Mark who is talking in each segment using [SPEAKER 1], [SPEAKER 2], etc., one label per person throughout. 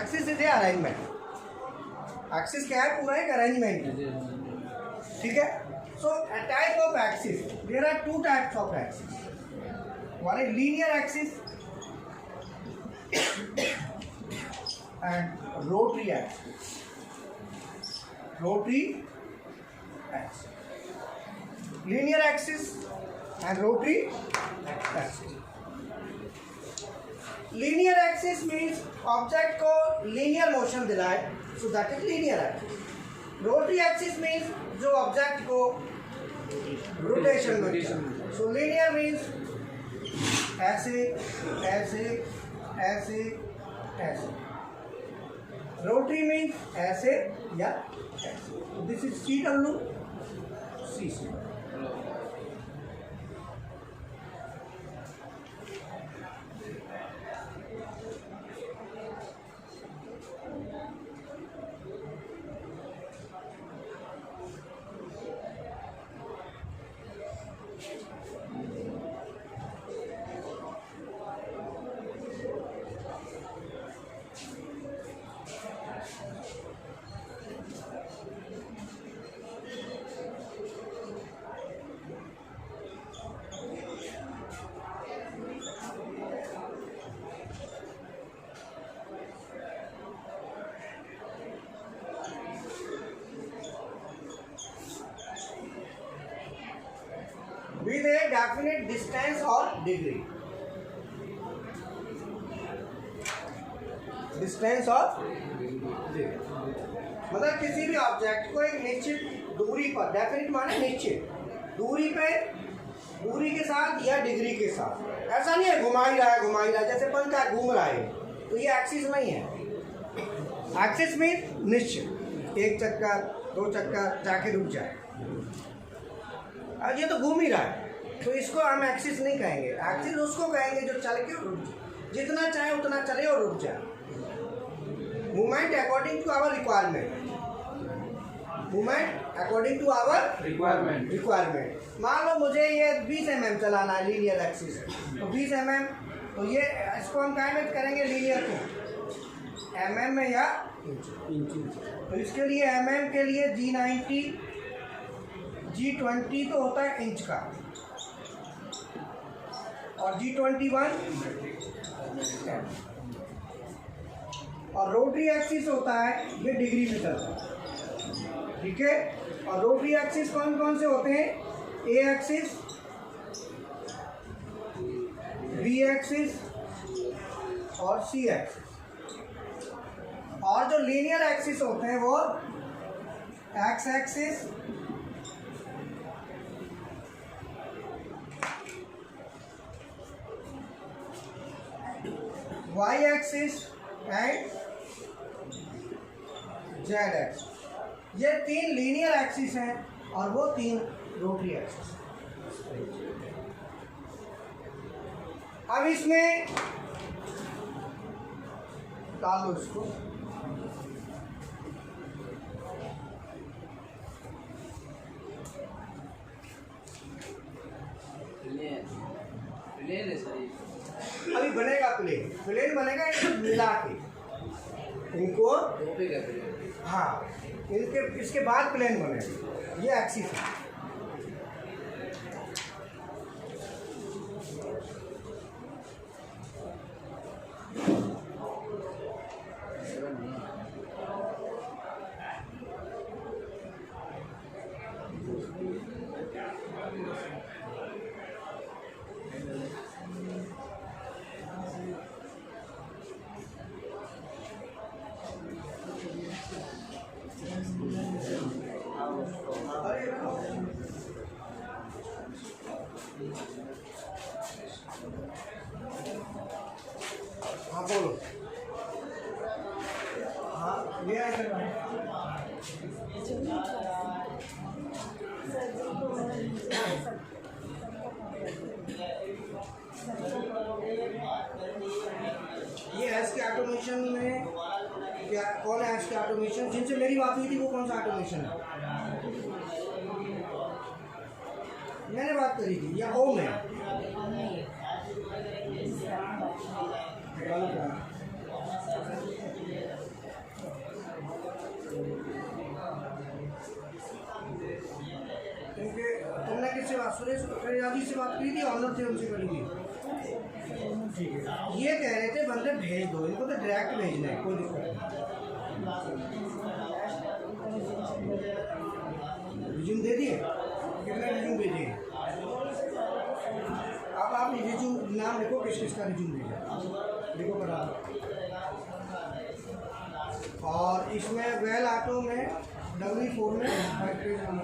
[SPEAKER 1] Axis is a arrangement, axis क्या है? पूरा एक अरेंजमेंट है, ठीक है। So type of axis, there are two types of axis, one is linear axis and rotary axis. Rotary axis, linear axis and rotary axis. Linear axis means object को linear motion दिलाए, so that is linear axis. Rotary axis means जो object को rotation में, so linear means ऐसे ऐसे ऐसे ऐसे, rotary means ऐसे या ऐसे. This is CW CC. with a definite distance or degree. Distance और मतलब किसी भी ऑब्जेक्ट को एक निश्चित दूरी पर, डेफिनेट माने निश्चित दूरी पे, दूरी के साथ या डिग्री के साथ. ऐसा नहीं है घुमा ही रहा है, जैसे पंखा घूम रहा है, तो ये एक्सिस नहीं है. एक्सिस मीन निश्चित, एक चक्कर दो चक्कर जाके रुक जाए. ये तो घूम ही रहा है, तो इसको हम एक्सिस नहीं कहेंगे. एक्सिस उसको कहेंगे जो चल के रुक जाए, जितना चाहे उतना चले और रुक जाए. Movement according to our requirement, movement according to our requirement. मान लो मुझे ये 20 mm चलाना है लीनियर एक्सिस, तो 20 mm, तो ये इसको हम क्या में करेंगे? लीनियर को mm में या इंच. तो इसके लिए mm के लिए G90 G20 तो होता है इंच का, और G21 और रोटरी एक्सिस होता है ये डिग्री में चलता है, ठीक है. और रोटरी एक्सिस कौन कौन से होते हैं? ए एक्सिस, बी एक्सिस और सी एक्सिस. और जो लीनियर एक्सिस होते हैं वो X axis, Y axis and Z axis. ये 3 लीनियर एक्सिस हैं और वो 3 रोटरी एक्सिस. अब इसमें डाल लो इसको. अभी बनेगा प्लेन, प्लेन बनेगा मिला के इनको, हाँ इनके इसके बाद प्लेन बनेगा. ये एक्सिस है. हाँ बोलो. हाँ ये आया करना है. ये एस के ऑटोमेशन में क्या, कौन है एस के ऑटोमेशन? जिनसे मेरी बात हुई थी वो कौन सा ऑटोमेशन है? मैंने बात करी थी या ओम है? सुरेश जी से बात करी थी, ऑनर थे उनसे करी थी। ठीक है, ये कह रहे थे बंदे भेज दो, इनको तो डायरेक्ट भेजना है, कोई दिक्कत नहीं। रिज्यूम दे दिए, कितने रिज्यूम भेजे? अब आप रिज्यूम नाम लिखो, किस किस का रिज्यूम भेजा लिखो करा। और इसमें वेल ऑटो में W4 में पेज नंबर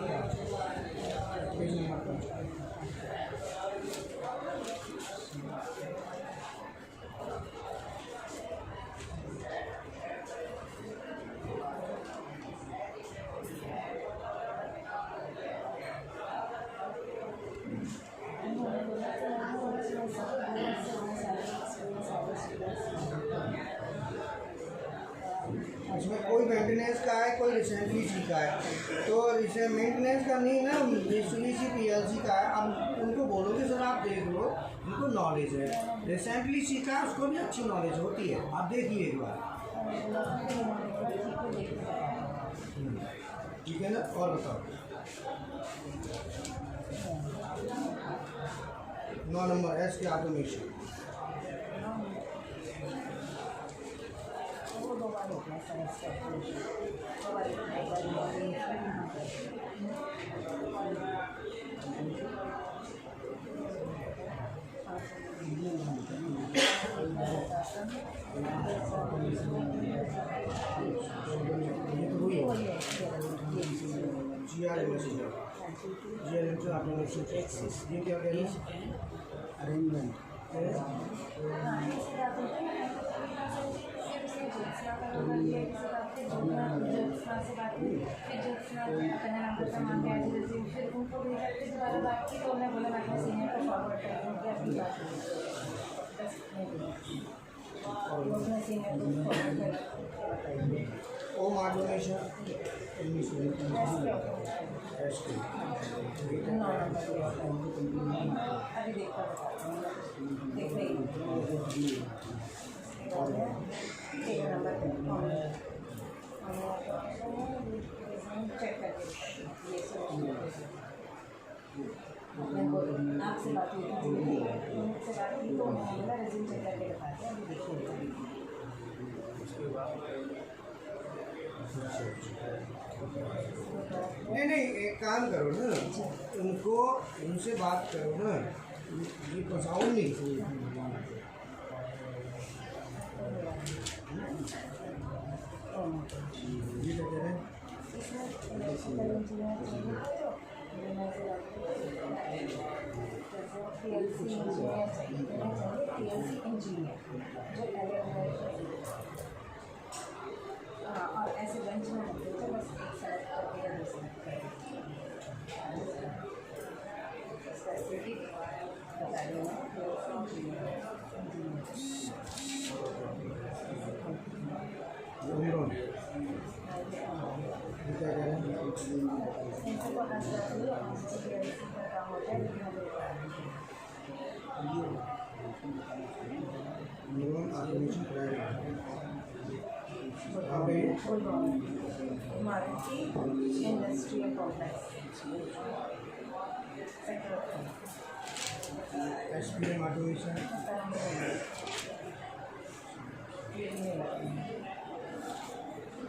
[SPEAKER 1] इसमें कोई मेंटेनेंस का है, कोई रिसेंटली सीखा है, तो इसे मेंटेनेंस का नहीं ना, रिसेंटली PLC का है। अब उनको बोलोगे सर आप देख लो, उनको नॉलेज है, रिसेंटली सीखा है उसको भी अच्छी नॉलेज होती है, आप देखिए एक बार, ठीक है ना। और बताओ 9 नंबर एस के ऑटोमेशन। ये क्या कह रहे हैं? अरेंजमेंट ओम ऑटोमेशन
[SPEAKER 2] आपसे बात हुई थी, उनसे बात की तो उन्होंने रिज्यूम चेक करके बताया, अभी देखिए।
[SPEAKER 1] नहीं, एक काम करो ना, उनको उनसे बात करो ना, ये फंसाओ नहीं। ये क्या कह रहे हैं?
[SPEAKER 2] PLC इंजीनियर जो और ऐसे बेंच में होते थे, बस एक सेलेक्ट करके या दूसरा फैसिलिटी बता रही हूँ। Maruti Industrial Complex
[SPEAKER 1] SPM automation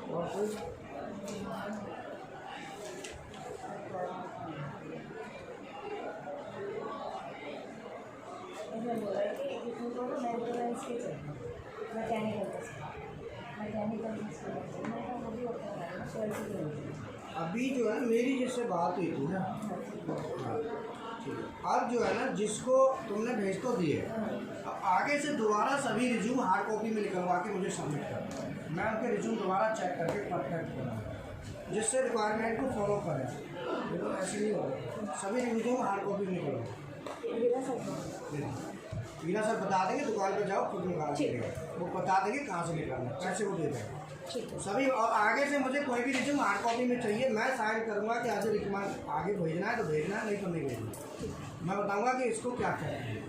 [SPEAKER 1] और कुछ
[SPEAKER 2] बोला कि इसमें तो मेंटेनेंस के चाहिए, मैकेनिकल
[SPEAKER 1] अभी जो है मेरी जिससे बात हुई थी ना, अब जो है ना जिसको तुमने भेज तो दिए, अब आगे से दोबारा सभी रिज्यूम हार्ड कॉपी में निकलवा के मुझे सबमिट करना है। मैं उनके रिज्यूम दोबारा चेक करके परफेक्ट करूँगा, जिससे रिक्वायरमेंट को फॉलो करें। तो ऐसे नहीं होगा, सभी रिज्यूम हार्ड कॉपी में निकलवा। वीना सर बता देंगे, दुकान पर जाओ खुद निकाल के, वो बता देंगे कहाँ से निकालना, पैसे वो दे देंगे सभी। और आगे से मुझे कोई भी रिज्यूम हार्ड कॉपी में चाहिए, मैं साइन करूँगा कि आज रिकमेंड आगे भेजना है तो भेजना है, नहीं तो नहीं भेजना। मैं बताऊँगा कि इसको क्या कहते हैं।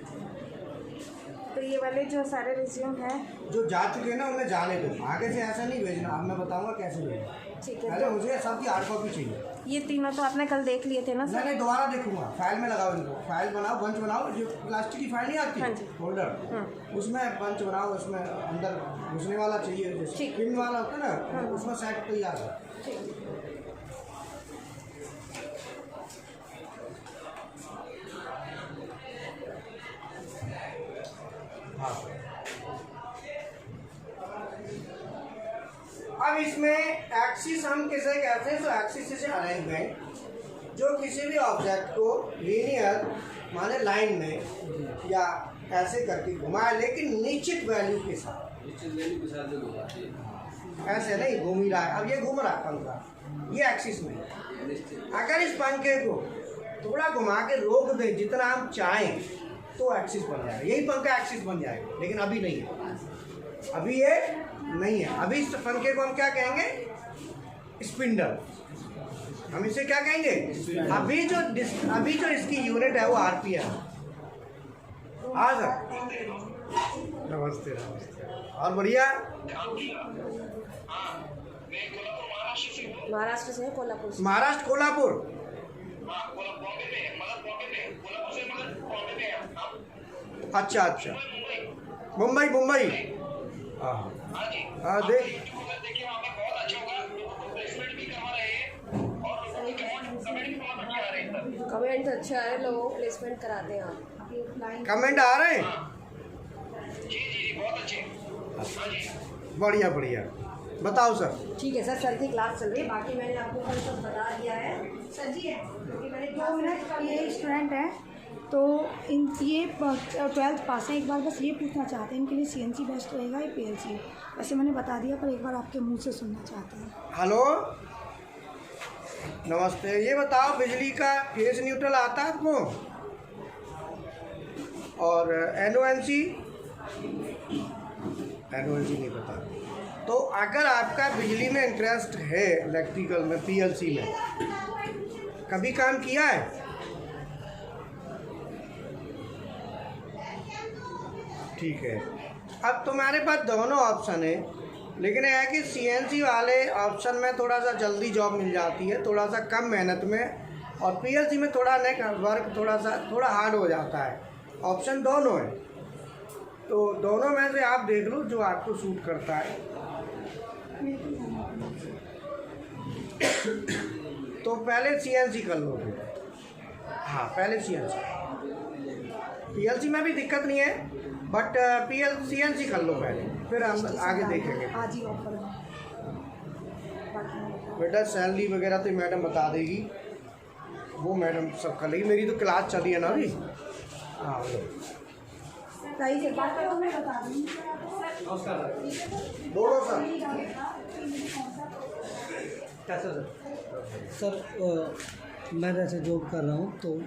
[SPEAKER 2] तो ये वाले जो सारे रिज्यूम है,
[SPEAKER 1] जो जा चुके हैं ना उन्हें जाने दो, आगे से ऐसा नहीं भेजना। अब मैं बताऊंगा कैसे भेजना।
[SPEAKER 2] ठीक है।
[SPEAKER 1] पहले मुझे सबकी हार्ड कॉपी चाहिए।
[SPEAKER 2] ये तीनों तो आपने कल देख लिए थे ना सर?
[SPEAKER 1] नहीं, दोबारा देखूंगा। फाइल में लगाओ इनको, फाइल बनाओ, बंच बनाओ। जो प्लास्टिक की फाइल नहीं आती,
[SPEAKER 2] हाँ जी।
[SPEAKER 1] फोल्डर, उसमें बंच बनाओ। उसमें अंदर घुसने वाला चाहिए, जैसे पिन वाला होता है ना, उसमें सेट तैयार है। हाँ, अब इसमें एक्सिस हम किसे कहते हैं? तो एक्सिस इज अरेंजमेंट जो किसी भी ऑब्जेक्ट को लीनियर माने लाइन में या ऐसे करके घुमाए, लेकिन निश्चित वैल्यू के साथ। ऐसे नहीं घूम ही रहा है, अब ये घूम रहा है पंखा, ये एक्सिस में। अगर इस पंखे को थोड़ा घुमा के रोक दें जितना हम चाहें तो एक्सिस बन जाएगा, यही पंखा एक्सिस बन जाएगा। लेकिन अभी नहीं है, अभी ये नहीं है। अभी इस पंखे को हम क्या कहेंगे? स्पिंडल। हम इसे क्या कहेंगे? अभी जो इसकी यूनिट है वो आरपीएम। हाँ सर, नमस्ते नमस्ते। और बढ़िया।
[SPEAKER 2] महाराष्ट्र से है, कोल्हापुर से।
[SPEAKER 1] महाराष्ट्र कोल्हापुर। अच्छा अच्छा, मुंबई मुंबई। हाँ देख,
[SPEAKER 2] कमेंट अच्छा है, लोगों को प्लेसमेंट कराते हैं आप।
[SPEAKER 1] कमेंट आ रहे हैं? बढ़िया बढ़िया, बताओ सर।
[SPEAKER 2] ठीक है सर, सर की क्लास चल रही है, बाकी मैंने आपको कल सब बता दिया है। सर जी है, क्योंकि मैंने 2 मिनट,
[SPEAKER 3] ये स्टूडेंट है तो ये 12th पास है। एक बार बस ये पूछना चाहते हैं इनके लिए सीएनसी बेस्ट रहेगा या पीएलसी? वैसे मैंने बता दिया, पर एक बार आपके मुंह से सुनना चाहते हैं।
[SPEAKER 1] हेलो नमस्ते, ये बताओ बिजली का फेस न्यूट्रल आता है आपको? और एनओएनसी नहीं पता? तो अगर आपका बिजली में इंटरेस्ट है, इलेक्ट्रिकल में, पीएलसी में कभी काम किया है? ठीक है, अब तुम्हारे पास दोनों ऑप्शन है, लेकिन यह है कि सीएनसी वाले ऑप्शन में थोड़ा सा जल्दी जॉब मिल जाती है, थोड़ा सा कम मेहनत में, और पीएलसी में थोड़ा वर्क थोड़ा हार्ड हो जाता है। ऑप्शन दोनों है, तो दोनों में से आप देख लो जो आपको सूट करता है। तो पहले सीएनसी कर लो। हाँ, पहले सीएनसी। पीएलसी में भी दिक्कत नहीं है, बट सीएनसी कर लो पहले, फिर हम आगे देखेंगे।
[SPEAKER 3] आज ही ऑफर है।
[SPEAKER 1] बेटा सैलरी वगैरह तो मैडम बता देगी, वो मैडम सब कर लेगी। मेरी तो क्लास चल रही है ना अभी। हाँ
[SPEAKER 3] सही से बात करो, मैं बता दूँगी।
[SPEAKER 1] बोलो सर। कैसा
[SPEAKER 4] सर मैं जैसे जॉब कर रहा हूँ तो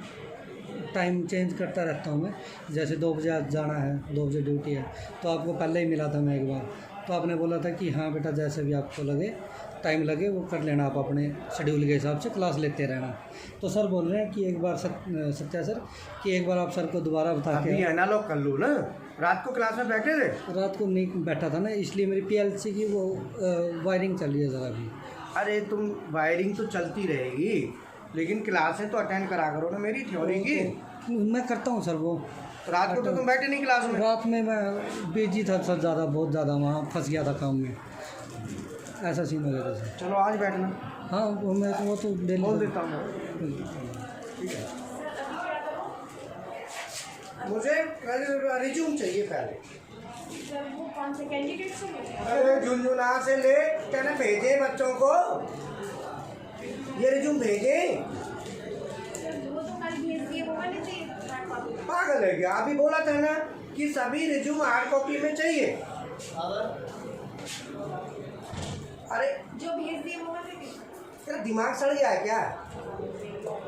[SPEAKER 4] टाइम चेंज करता रहता हूँ मैं। जैसे 2 बजे आज जाना है, 2 बजे ड्यूटी है, तो आपको पहले ही मिला था मैं एक बार, तो आपने बोला था कि हाँ बेटा जैसे भी आपको लगे, टाइम लगे वो कर लेना, आप अपने शेड्यूल के हिसाब से क्लास लेते रहना। तो सर बोल रहे हैं कि एक बार सत्या सर कि एक बार आप सर को दोबारा बता के
[SPEAKER 1] एनालॉग कर लो ना। रात को क्लास में बैठे थे?
[SPEAKER 4] रात को नहीं बैठा था ना, इसलिए मेरी पीएलसी की वो वायरिंग चल रही है ज़रा भी।
[SPEAKER 1] अरे तुम वायरिंग तो चलती रहेगी, लेकिन क्लासें तो अटेंड करा करो ना मेरी थ्योरी की।
[SPEAKER 4] मैं करता हूँ सर वो।
[SPEAKER 1] रात को तो तुम बैठे नहीं क्लास में?
[SPEAKER 4] रात में मैं बिजी था सर, ज़्यादा बहुत ज़्यादा, वहाँ फंस गया था काम में, ऐसा सीन हो गया था सर।
[SPEAKER 1] चलो आज बैठना।
[SPEAKER 4] हाँ वो तो डेली
[SPEAKER 1] बोल देता हूँ। ठीक है, मुझे रिज्यूम चाहिए पहले।
[SPEAKER 2] वो कौन से कैंडिडेट से?
[SPEAKER 1] अरे झुंझुना से ले कहना भेजे बच्चों को, ये रिज्यूम भेजे।
[SPEAKER 2] वो तो कल भेज दिए, वो वाले थे।
[SPEAKER 1] पागल है क्या? अभी बोला था ना कि सभी रिज्यूम हार्ड कॉपी में चाहिए। अरे
[SPEAKER 2] जो भेज दिए वो वाले थे।
[SPEAKER 1] तेरा दिमाग सड़ गया है क्या?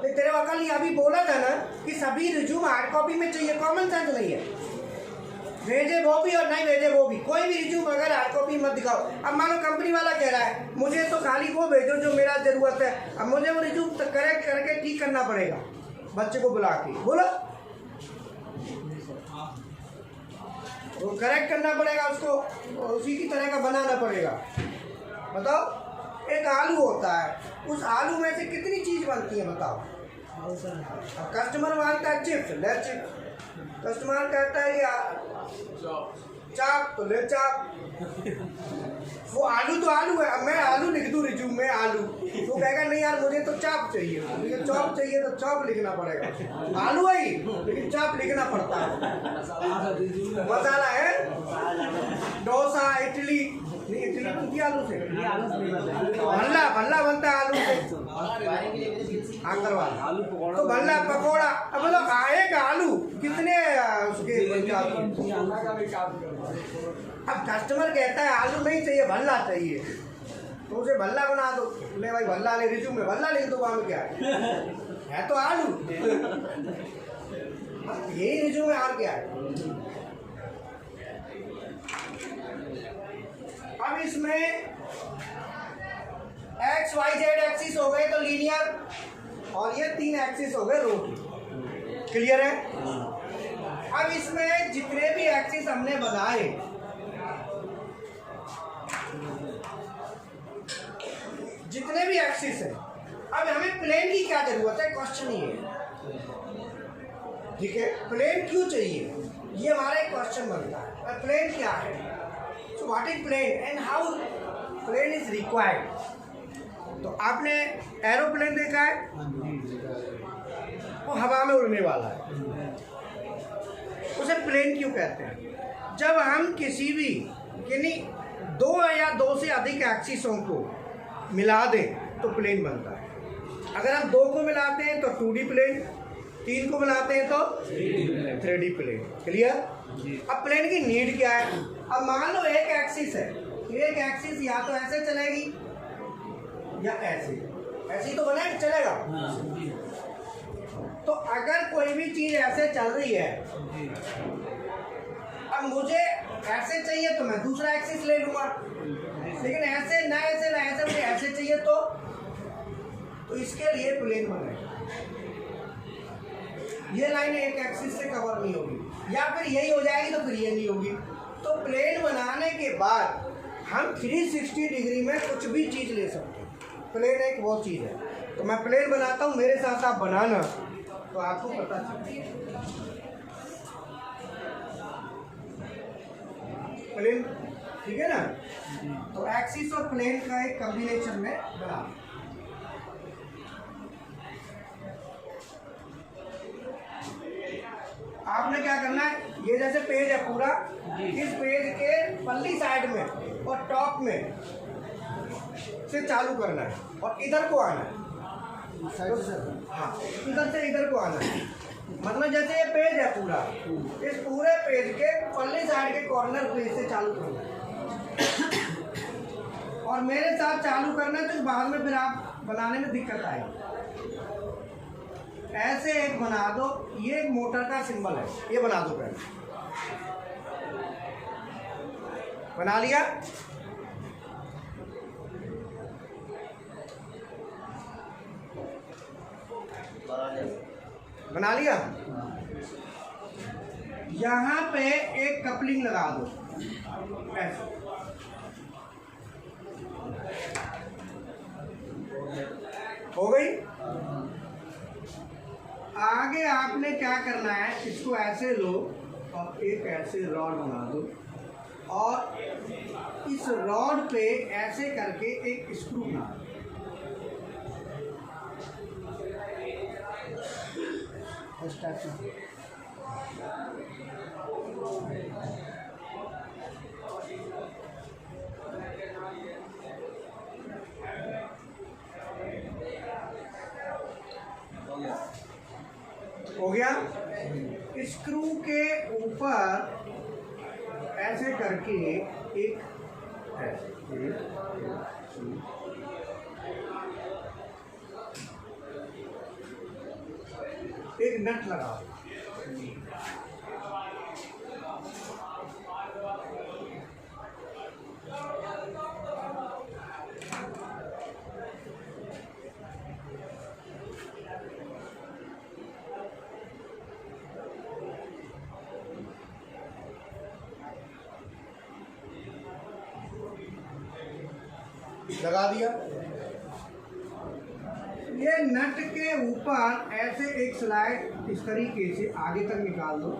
[SPEAKER 1] तेरे वकल ने अभी बोला था ना कि सभी रिज्यूम हार्ड कॉपी में चाहिए। कॉमन सेंस नहीं है? भेजे वो भी और नहीं भेजे वो भी, कोई भी रिज्यूम अगर हार्ड कॉपी मत दिखाओ। अब मानो कंपनी वाला कह रहा है मुझे तो खाली वो भेजो जो मेरा ज़रूरत है, अब मुझे वो रिज्यूम करेक्ट करके ठीक करना पड़ेगा बच्चे को बुला के। बोलो वो करेक्ट करना पड़ेगा उसको, और उसी की तरह का बनाना पड़ेगा। बताओ, एक आलू होता है, उस आलू में से कितनी चीज़ बनती है बताओ। अब कस्टमर मांगता है चिप्स, ले चिप्स। कस्टमर कहता है ये चाप, तो ले चाप। वो आलू तो आलू है। अब मैं आलू लिख दूँ रिज्यूम में आलू, तो कहेगा नहीं यार मुझे तो चाप चाहिए, मुझे चॉप चाहिए, तो चॉप लिखना पड़ेगा। आलू है ही, लेकिन चाप लिखना पड़ता है। मसाला है, डोसा, इडली, नहीं इडली बनती है आलू से, भल्ला भल्ला बनता है आलू से, आंकर वाला तो भल्ला पकौड़ा। अब मतलब एक आलू कितने उसके अब कस्टमर कहता है आलू नहीं चाहिए, भल्ला चाहिए, तो उसे भल्ला बना दो। ले भाई भल्ला ले, रिज्यूम में भल्ला लिख दो, वहाँ क्या है तो आलू। यही रिज्यूम में और क्या है। अब इसमें एक्स वाई जेड एक्सिस हो गए तो लीनियर, और ये 3 एक्सिस हो गए रोटरी। क्लियर है। अब इसमें जितने भी एक्सिस हमने बनाए, जितने भी एक्सिस है, अब हमें प्लेन की क्या जरूरत है, क्वेश्चन ये है। ठीक है, प्लेन क्यों चाहिए, ये हमारा एक क्वेश्चन बनता है। प्लेन क्या है, so what is plane and how plane is required. तो आपने एरोप्लेन देखा है, वो हवा में उड़ने वाला है, उसे प्लेन क्यों कहते हैं। जब हम किसी भी यानी 2 या 2 से अधिक एक्सिसों को मिला दें तो प्लेन बनता है। अगर हम 2 को मिलाते हैं तो 2D प्लेन, 3 को मिलाते हैं तो 3D प्लेन। क्लियर। अब प्लेन की नीड क्या है। अब मान लो एक एक्सिस है, एक एक्सिस या तो ऐसे चलेगी या ऐसे, ऐसे ही तो बना चलेगा। तो अगर कोई भी चीज ऐसे चल रही है, अब मुझे ऐसे चाहिए तो मैं दूसरा एक्सिस ले लूंगा, लेकिन ऐसे ना ऐसे ना ऐसे, मुझे ऐसे चाहिए तो इसके लिए प्लेन बनेगा। ये लाइन एक एक्सिस से कवर नहीं होगी, या फिर यही हो जाएगी तो फिर ये नहीं होगी। तो प्लेन बनाने के बाद हम 360 डिग्री में कुछ भी चीज़ ले सकते हैं। प्लेन एक वो चीज़ है। तो मैं प्लेन बनाता हूँ, मेरे साथ आप बनाना, तो आपको पता चलेगा। प्लेन, ठीक है ना। तो एक्सिस और प्लेन का एक कॉम्बिनेशन में बना। आपने क्या करना है, ये जैसे पेज है पूरा, इस पेज के पल्ली साइड में और टॉप में से चालू करना है और इधर को आना है। हाँ, इधर से इधर को आना है। मतलब जैसे ये पेज है पूरा, इस पूरे पेज के पल्ली साइड के कॉर्नर पेज से चालू करना है और मेरे साथ चालू करना है, तो बाद में फिर आप बनाने में दिक्कत आएगी। ऐसे एक बना दो, ये एक मोटर का सिंबल है, ये बना दो पहले। बना लिया। बना लिया। यहाँ पे एक कपलिंग लगा दो ऐसे। हो गई। आगे आपने क्या करना है, इसको ऐसे लो और एक ऐसे रॉड बना दो और इस रॉड पे ऐसे करके एक स्क्रू बना दो। हो गया। स्क्रू के ऊपर ऐसे करके एक नट लगा। लगा दिया। ये नट के ऊपर ऐसे एक स्लाइड इस तरीके से आगे तक निकाल दो।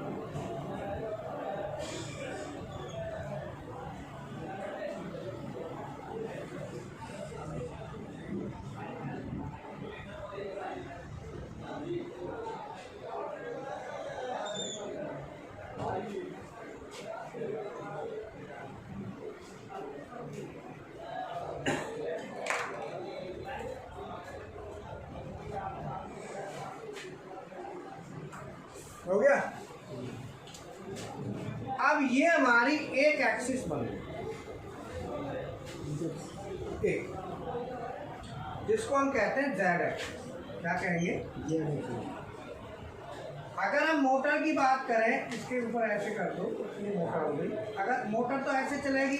[SPEAKER 1] हो गया। अब ये हमारी एक एक्सिस बन गई, एक, जिसको हम कहते हैं जेड एक्सिस। क्या कहेंगे? अगर हम मोटर की बात करें, इसके ऊपर ऐसे कर दो, ये मोटर हो गई। अगर मोटर तो ऐसे चलेगी,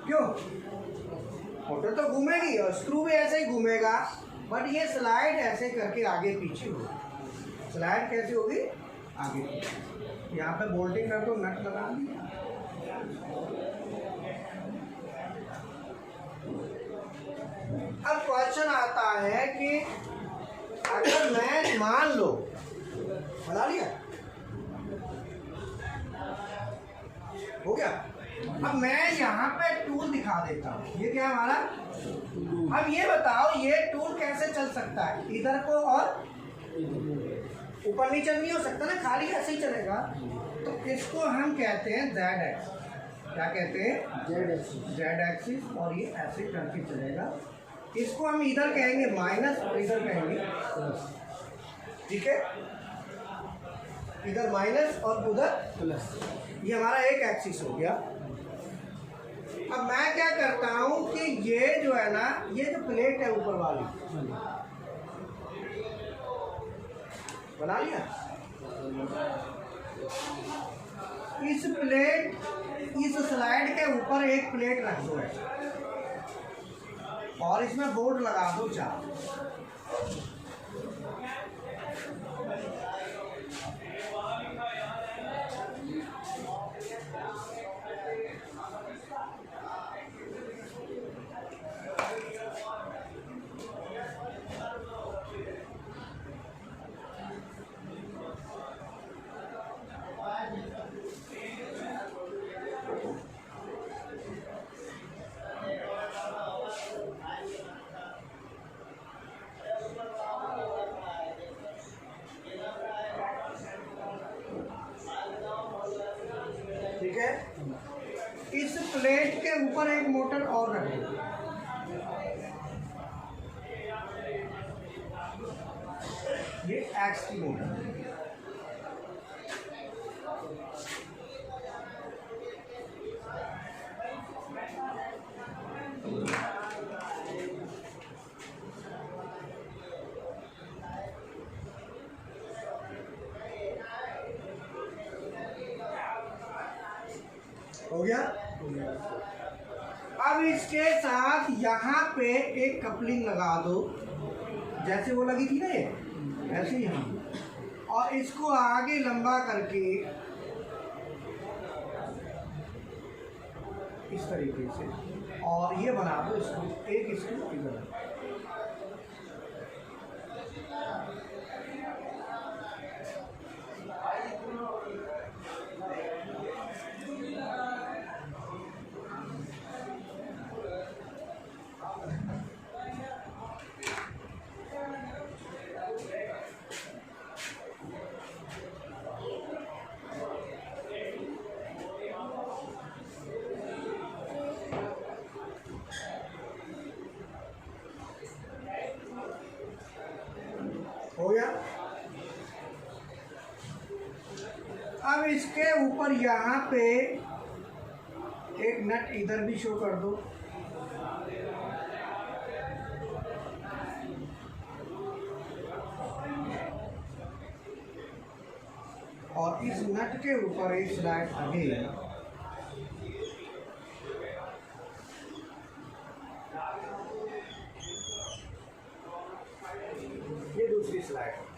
[SPEAKER 1] क्यों? मोटर तो घूमेगी और स्क्रू भी ऐसे ही घूमेगा, बट ये स्लाइड ऐसे करके आगे पीछे होगी। स्लाइड कैसे होगी? आगे पीछे। यहाँ पे बोल्टिंग कर दो, नट लगा दिया। अब क्वेश्चन आता है कि अगर मैं मान लो बना लिया, हो गया। अब मैं यहाँ पे टूल दिखा देता हूँ। ये क्या है हमारा? अब ये बताओ, ये टूल कैसे चल सकता है? इधर को और ऊपर नीचे नहीं हो सकता ना, खाली ऐसे ही चलेगा। तो इसको हम कहते हैं जेड एक्सिस। क्या कहते हैं? Z axis. Z axis. और ये ऐसे करके चलेगा। इसको हम इधर कहेंगे माइनस और इधर कहेंगे प्लस। ठीक है, इधर माइनस और उधर प्लस। ये हमारा एक एक्सिस हो गया। अब मैं क्या करता हूं कि ये जो है ना, ये जो प्लेट है ऊपर वाली, बना लिया। इस प्लेट, इस स्लाइड के ऊपर एक प्लेट रख दो और इसमें बोर्ड लगा दो 4। ठीक है, इस प्लेट के ऊपर एक मोटर और रख दो। ये एक्स की मोटर है। हो गया। अब इसके साथ यहाँ पे एक कपलिंग लगा दो, जैसे वो लगी थी ना, ये ऐसे ही यहाँ, और इसको आगे लंबा करके इस तरीके से, और ये बना दो इसको, एक इसको इधर। हो गया। अब इसके ऊपर यहाँ पे एक नट इधर भी शो कर दो, और इस नट के ऊपर एक स्लाइड आगे, ये दूसरी स्लाइड।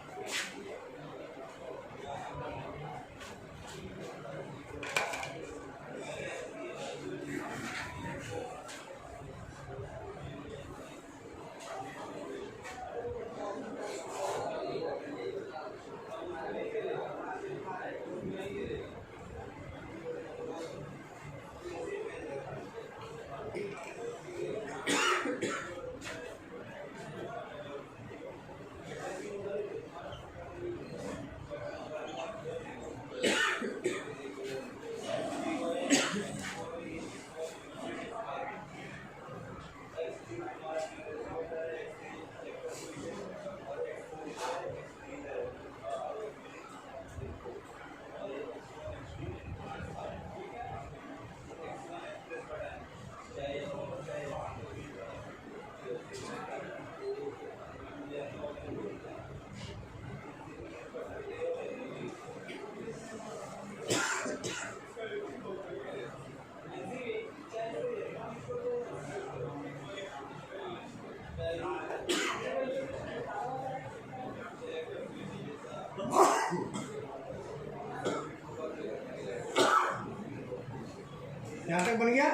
[SPEAKER 1] यहाँ तक बन गया।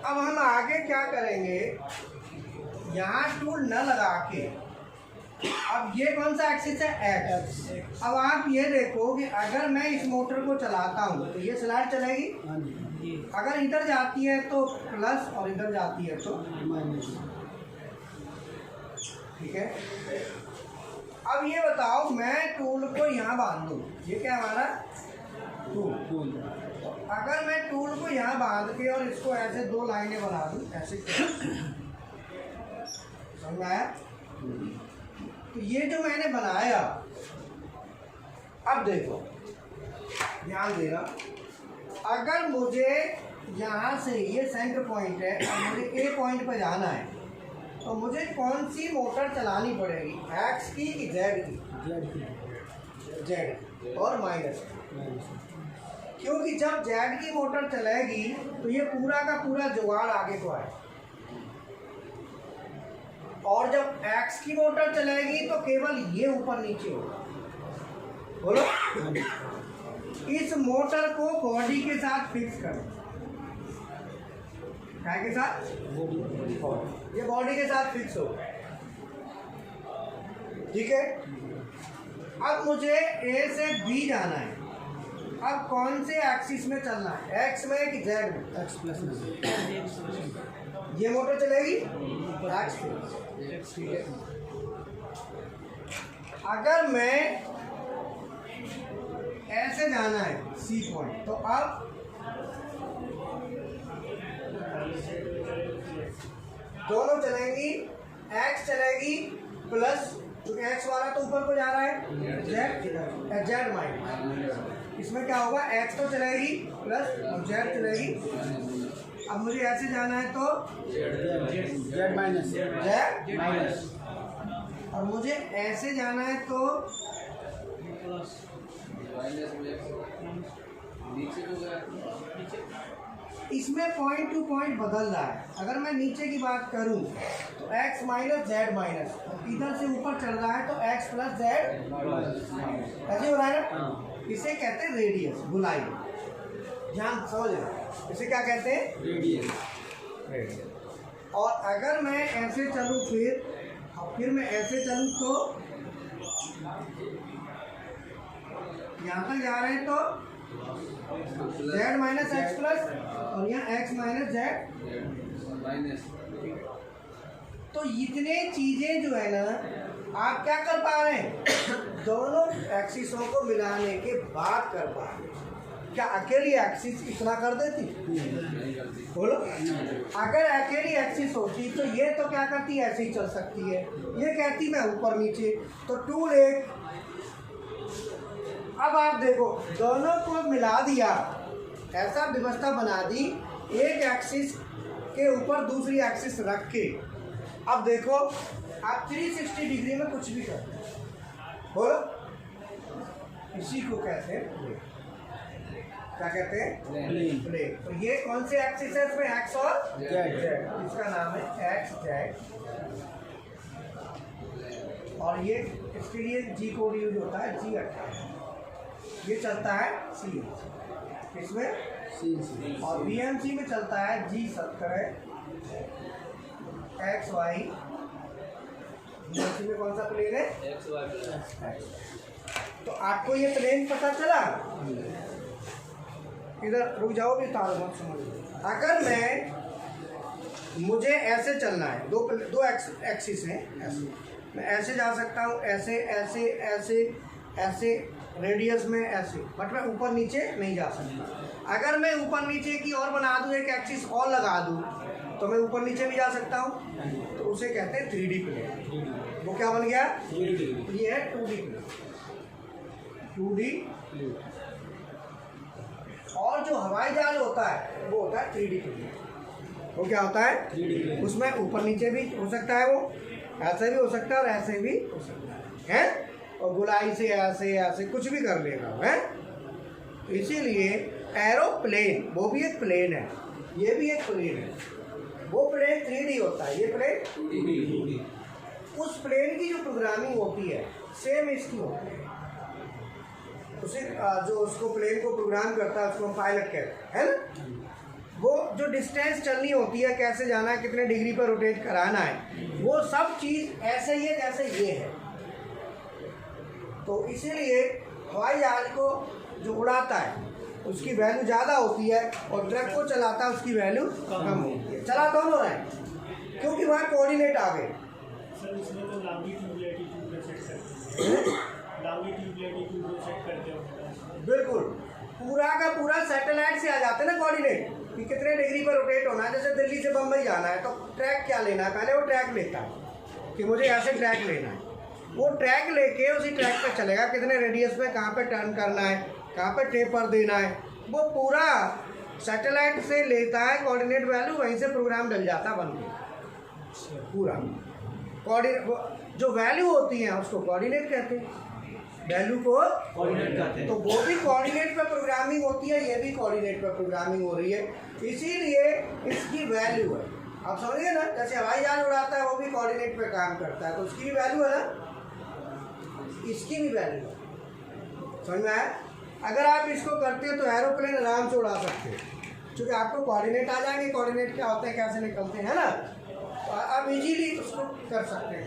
[SPEAKER 1] अब हम आगे क्या करेंगे, यहाँ टूल न लगा के, अब ये कौन सा एक्सिस है, एक्स। अब आप ये देखो कि अगर मैं इस मोटर को चलाता हूँ तो ये स्लाइड चलेगी, अगर इधर जाती है तो प्लस और इधर जाती है तो माइनस। ठीक है। अब ये बताओ, मैं टूल को यहाँ बांध दूँ, ये क्या हमारा टूल। अगर मैं टूल को यहाँ बांध के और इसको ऐसे दो लाइनें बना दूँ, ऐसे समझ आया। तो ये जो मैंने बनाया, अब देखो ध्यान देना, अगर मुझे यहाँ से ये सेंटर पॉइंट है, अब मुझे ए पॉइंट पर जाना है, तो मुझे कौन सी मोटर चलानी पड़ेगी, एक्स की कि जेड की, जेड और माइनस। क्योंकि जब जेड की मोटर चलेगी तो ये पूरा का पूरा जुगाड़ आगे को आए, और जब एक्स की मोटर चलेगी तो केवल ये ऊपर नीचे होगा। बोलो, इस मोटर को बॉडी के साथ फिक्स करो, क्या के साथ, ये बॉडी के साथ फिक्स हो। ठीक है। अब मुझे ए से बी जाना है, अब कौन से एक्सिस में चलना है, एक्स में कि जेड में, एक्स प्लस में। ये मोटर चलेगी एक्स पे। ठीक है। अगर मैं ऐसे जाना है सी पॉइंट, तो अब दोनों चलेंगी, एक्स चलेगी प्लस, क्योंकि एक्स वाला तो ऊपर को जा रहा है, जेड जेड माइनस। इसमें क्या होगा, एक्स तो चलेगी प्लस और जेड चलेगी। अब मुझे ऐसे जाना है तो जेड माइनस, जेड माइनस, और मुझे ऐसे जाना है तो इसमें पॉइंट टू पॉइंट बदल रहा है। अगर मैं नीचे की बात करूं तो x माइनस जेड माइनस, इधर से ऊपर चल रहा है तो x प्लस जेड ऐसे हो रहा है ना। इसे कहते हैं रेडियस, बुलाई। ध्यान समझना, इसे क्या कहते हैं, रेडियस। और अगर मैं ऐसे चलूं, फिर मैं ऐसे चलूं तो यहाँ तक जा रहे हैं तो जेड माइनस एक्स प्लस, और यहाँ एक्स माइनस जेड माइनस। तो इतने चीजें जो है ना, आप क्या कर पा रहे हैं, दोनों एक्सिसों को मिलाने के बाद कर पा रहे हैं। क्या अकेली एक्सिस इतना कर देती, बोलो। अगर अकेली एक्सिस होती तो ये तो क्या करती, ऐसे ही चल सकती है, ये कहती मैं ऊपर नीचे, तो टूल एक। अब आप देखो, दोनों को मिला दिया, ऐसा व्यवस्था बना दी, एक एक्सिस के ऊपर दूसरी एक्सिस रख के। अब देखो, आप 360 डिग्री में कुछ भी करते हैं, बोलो। इसी को कहते हैं, क्या कहते हैं, प्लेन। तो ये कौन से एक्सिस है, इसमें एक्स और जेड, इसका नाम है एक्स जेड। और ये इसके लिए जी कोड यूज होता है, G18। ये चलता है सी, इसमें सी, और BMC में चलता है G17 XY। BMC में कौन सा प्लेन है, XY। तो आपको ये प्लेन पता चला। इधर रुक जाओ भी, तार मत समझ। अगर मुझे ऐसे चलना है, दो एक्सिस हैं, ऐसे मैं ऐसे जा सकता हूँ, ऐसे ऐसे ऐसे ऐसे, रेडियस में ऐसे, बट मैं ऊपर नीचे नहीं जा सकता। अगर मैं ऊपर नीचे की और बना दूँ, एक एक्सिस और लगा दूँ, तो मैं ऊपर नीचे भी जा सकता हूँ। तो उसे कहते हैं 3D प्लेन। वो क्या बन गया, ये है 2D प्लेन, 2D। और जो हवाई जहाज होता है वो होता है 3D प्लेन। वो क्या होता है, 3D प्लेन। उसमें ऊपर नीचे भी हो सकता है, वो ऐसे भी हो सकता है और ऐसे भी हो सकता है, और गुलाई से ऐसे ऐसे कुछ भी कर लेगा, है। तो इसीलिए एरोप्लेन वो भी एक प्लेन है, ये भी एक प्लेन है। वो प्लेन 3D होता है, ये प्लेन 2D। उस प्लेन की जो प्रोग्रामिंग होती है सेम इसकी होती है। तो उसी जो उसको प्लेन को प्रोग्राम करता है उसको हम पायलट कहते हैं, है ना। वो जो डिस्टेंस चलनी होती है, कैसे जाना है, कितने डिग्री पर रोटेट कराना है, वो सब चीज़ ऐसे ही है जैसे ये है। तो इसीलिए हवाई जहाज को जो उड़ाता है उसकी वैल्यू ज़्यादा होती है और ट्रक को चलाता है उसकी वैल्यू कम होती है। चला दोनों रहा है क्योंकि वहाँ कोऑर्डिनेट आ गए।
[SPEAKER 5] सर उसमें तो लॉन्गिट्यूड लैटिट्यूड में सेट करते हैं, लॉन्गिट्यूड लैटिट्यूड में सेट करते हो।
[SPEAKER 1] बिल्कुल, पूरा का पूरा सैटेलाइट से आ जाते हैं ना कोऑर्डिनेट कि कितने डिग्री पर रोटेट होना है। जैसे दिल्ली से बम्बई जाना है तो ट्रैक क्या लेना है, पहले वो ट्रैक लेता है कि मुझे ऐसे ट्रैक लेना है। वो ट्रैक लेके उसी ट्रैक पे चलेगा, कितने रेडियस पे कहाँ पे टर्न करना है, कहाँ पे टेपर देना है, वो पूरा सैटेलाइट से लेता है कोऑर्डिनेट वैल्यू, वहीं से प्रोग्राम डल जाता बन के पूरा। कोऑर्डिनेट जो वैल्यू होती है उसको कोऑर्डिनेट कहते हैं, वैल्यू को कोऑर्डिनेट कहते हैं। तो वो भी कोऑर्डिनेट पे प्रोग्रामिंग होती है, ये भी कोऑर्डिनेट पे प्रोग्रामिंग हो रही है, इसीलिए इसकी वैल्यू है। आप समझिए ना, जैसे हवाई जहाज उड़ाता है वो भी कोऑर्डिनेट पे काम करता है, तो उसकी भी वैल्यू है ना, इसकी भी वैल्यू है। समझ में आया? अगर आप इसको करते हो तो एरोप्लेन आराम से उड़ा सकते हैं, क्योंकि आपको कोऑर्डिनेट आ जाएंगे, कोऑर्डिनेट क्या होते हैं, कैसे निकलते हैं ना, तो आप इजीली उसको कर सकते हैं।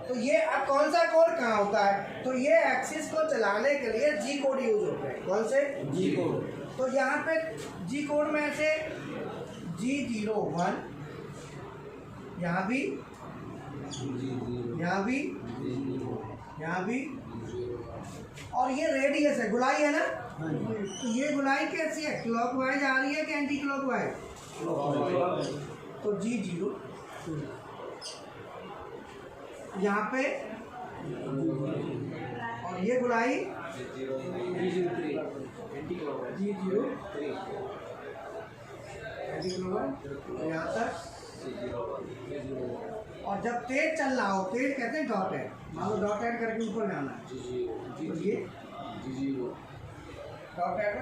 [SPEAKER 1] तो ये अब कौन सा कोड कहाँ होता है, तो ये एक्सिस को चलाने के लिए जी कोड यूज होते हैं। कौन से? जी कोड। तो यहाँ पे जी कोड में से G01, यहाँ भी, यहाँ भी, यहाँ भी, और ये रेडियस है, गुलाई है ना। तो ये गुलाई कैसी है, क्लॉकवाइज आ रही है कि एंटी क्लॉकवाइज? तो G0 यहाँ पे, और ये गुलाई G0 यहाँ तक। और जब तेज चलना हो, तेज कहते हैं डॉट एड, मान लो डॉट एड करके ऊपर जाना है, तो ये डॉट एड,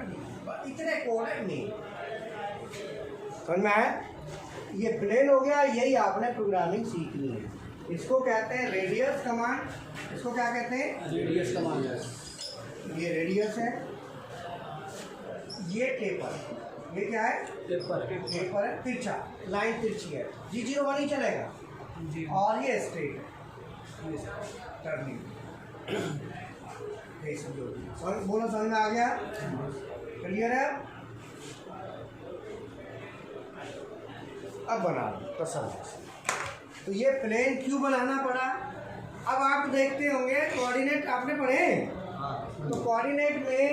[SPEAKER 1] इतने कोड है नहीं। समझ में आया? ये प्लेन हो गया, यही आपने प्रोग्रामिंग सीखनी है। इसको कहते हैं रेडियस कमांड। इसको क्या कहते हैं? Radius command. ये रेडियस है, ये टेपर, ये क्या है? टेपर। टेपर है, तिरछा, लाइन तिरछी है। G01 ही चलेगा, और ये स्ट्रेट है, टर्निंग। बोलो, समझ में आ गया? क्लियर है? अब बना लो तसल्ली। तो ये प्लेन क्यों बनाना पड़ा? अब आप देखते होंगे कोऑर्डिनेट आपने पढ़े, तो कोऑर्डिनेट में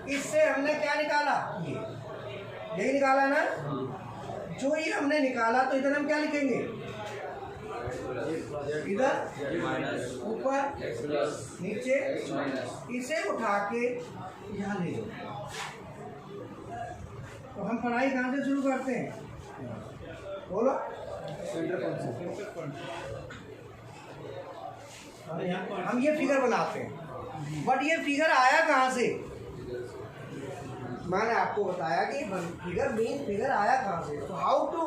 [SPEAKER 1] इससे हमने क्या निकाला, ये यही निकाला ना। जो ये हमने निकाला तो इधर हम क्या लिखेंगे, इधर ऊपर नीचे, इसे उठा के यहाँ ले लो। तो हम पढ़ाई कहाँ से शुरू करते हैं, बोलो? हम ये फिगर बनाते हैं, बट ये फिगर आया कहाँ से? मैंने आपको बताया कि फिगर मेन फिगर आया कहाँ से। तो हाउ टू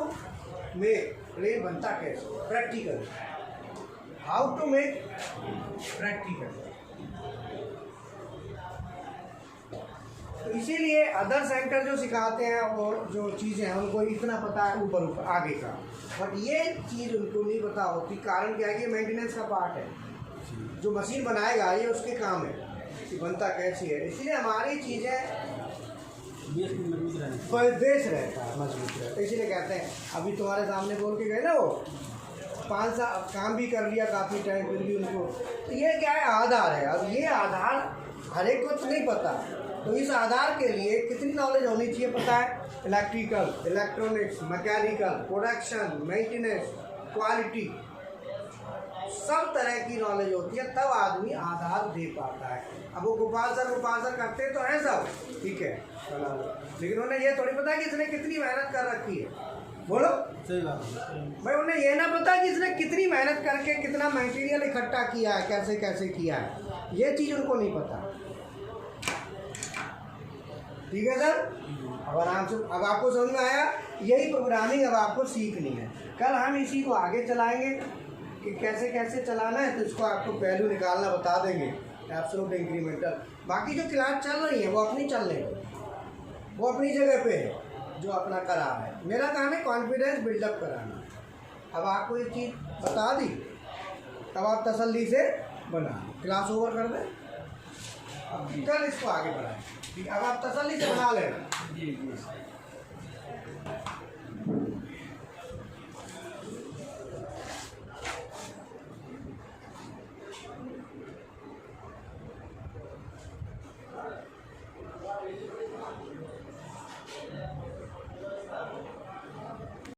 [SPEAKER 1] मेक प्लेन बनता कैसे, practical, how to make practical. तो इसीलिए अदर सेंटर जो सिखाते हैं और जो चीज़ें हैं उनको इतना पता है ऊपर ऊपर आगे का, बट ये चीज़ उनको नहीं पता होती। कारण क्या है कि मेंटेनेंस का पार्ट है, जो मशीन बनाएगा ये उसके काम है कि बनता कैसी है। इसलिए हमारी चीज़ें बेस रहता है, मजबूत रहता है। इसीलिए कहते हैं, अभी तुम्हारे सामने बोल के गए ना, वो 5 साल काम भी कर लिया काफ़ी टाइम, फिर भी उनको, तो ये क्या है, आधार है। अब ये आधार हर एक को तो नहीं पता, तो इस आधार के लिए कितनी नॉलेज होनी चाहिए पता है? Electrical, electronics, mechanical, production, maintenance, quality, सब तरह की नॉलेज होती है, तब आदमी आधार दे पाता है। अब वो गोपाल सर करते तो हैं सब, ठीक है, लेकिन उन्हें ये थोड़ी पता कि इसने कितनी मेहनत कर रखी है। बोलो सही बात भाई, उन्हें ये ना पता कि इसने कितनी मेहनत करके कितना मटेरियल इकट्ठा किया है, कैसे कैसे किया है, ये चीज़ उनको नहीं पता। ठीक है सर, अब आराम से, अब आपको समझ में आया? यही प्रोग्रामिंग अब आपको सीखनी है। कल हम इसी को आगे चलाएंगे कि कैसे कैसे चलाना है, तो इसको आपको वैल्यू निकालना बता देंगे एब्सोल्यूट इंक्रीमेंटल। बाकी जो क्लास चल रही है वो अपनी चल रही है, वो अपनी जगह पे है जो अपना करा है। मेरा काम है कॉन्फिडेंस बिल्डअप कराना। अब आपको ये चीज़ बता दी, तब आप तसल्ली से बना क्लास ओवर कर दें, अब कल इसको आगे बढ़ाएं। ठीक, अब आप तसल्ली से बना लेना।